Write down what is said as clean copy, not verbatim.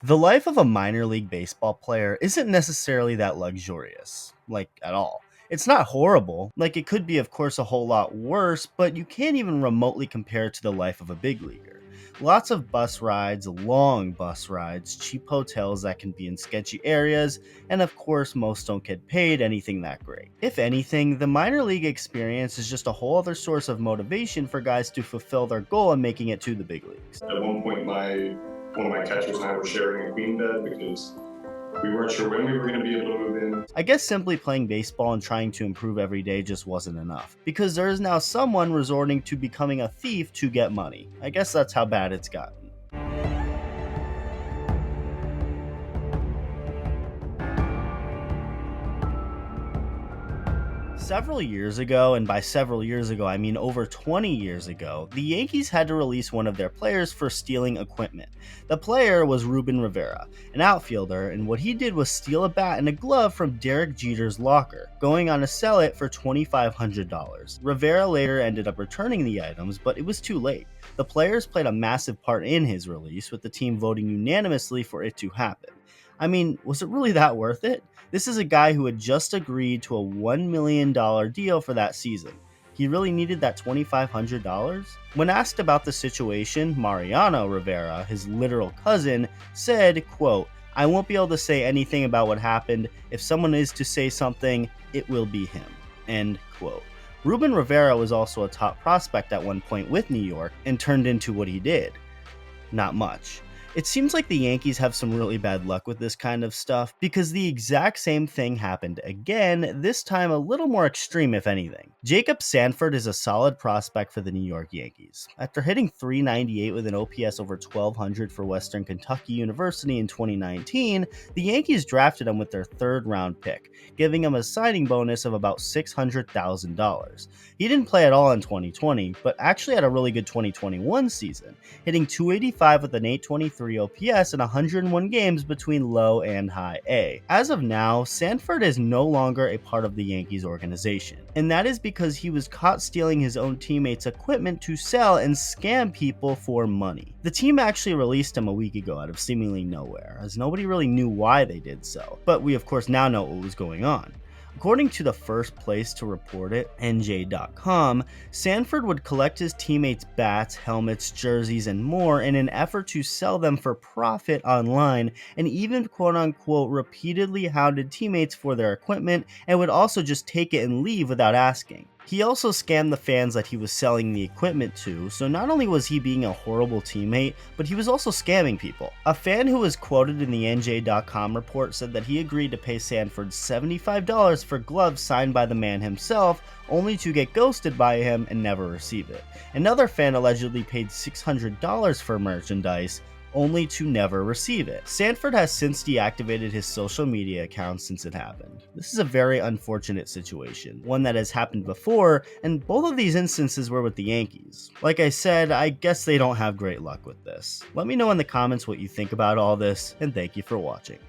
The life of a minor league baseball player isn't necessarily that luxurious, like at all. It's not horrible, like it could be, of course, a whole lot worse, but you can't even remotely compare it to the life of a big leaguer. Lots of bus rides, long bus rides, cheap hotels that can be in sketchy areas, and of course, most don't get paid anything that great. If anything, the minor league experience is just a whole other source of motivation for guys to fulfill their goal of making it to the big leagues. At one point, my one of my catchers and I were sharing a queen bed because we weren't sure when we were going to be able to move in. I guess simply playing baseball and trying to improve every day just wasn't enough, because there is now someone resorting to becoming a thief to get money. I guess that's how bad it's gotten. Several years ago, and by several years ago I mean over 20 years ago, the Yankees had to release one of their players for stealing equipment. The player was Ruben Rivera, an outfielder, and what he did was steal a bat and a glove from Derek Jeter's locker, going on to sell it for $2,500. Rivera later ended up returning the items, but it was too late. The players played a massive part in his release, with the team voting unanimously for it to happen. I mean, was it really that worth it? This is a guy who had just agreed to a $1 million deal for that season. He really needed that $2,500? When asked about the situation, Mariano Rivera, his literal cousin, said, quote, "I won't be able to say anything about what happened. If someone is to say something, it will be him." End quote. Ruben Rivera was also a top prospect at one point with New York and turned into what he did. Not much. It seems like the Yankees have some really bad luck with this kind of stuff, because the exact same thing happened again, this time a little more extreme if anything. Jacob Sanford is a solid prospect for the New York Yankees. After hitting .398 with an OPS over 1200 for Western Kentucky University in 2019, the Yankees drafted him with their third round pick, giving him a signing bonus of about $600,000. He didn't play at all in 2020, but actually had a really good 2021 season, hitting .285 with an .823 OPS in 101 games between low and high A. As of now, Sanford is no longer a part of the Yankees organization, and that is because he was caught stealing his own teammates' equipment to sell and scam people for money. The team actually released him a week ago out of seemingly nowhere, as nobody really knew why they did so, but we of course now know what was going on. According to the first place to report it, NJ.com, Sanford would collect his teammates' bats, helmets, jerseys, and more in an effort to sell them for profit online, and even quote-unquote repeatedly hounded teammates for their equipment, and would also just take it and leave without asking. He also scammed the fans that he was selling the equipment to, so not only was he being a horrible teammate, but he was also scamming people. A fan who was quoted in the NJ.com report said that he agreed to pay Sanford $75 for gloves signed by the man himself, only to get ghosted by him and never receive it. Another fan allegedly paid $600 for merchandise, only to never receive it. Sanford has since deactivated his social media accounts since it happened. This is a very unfortunate situation, one that has happened before, and both of these instances were with the Yankees. Like I said, I guess they don't have great luck with this. Let me know in the comments what you think about all this, and thank you for watching.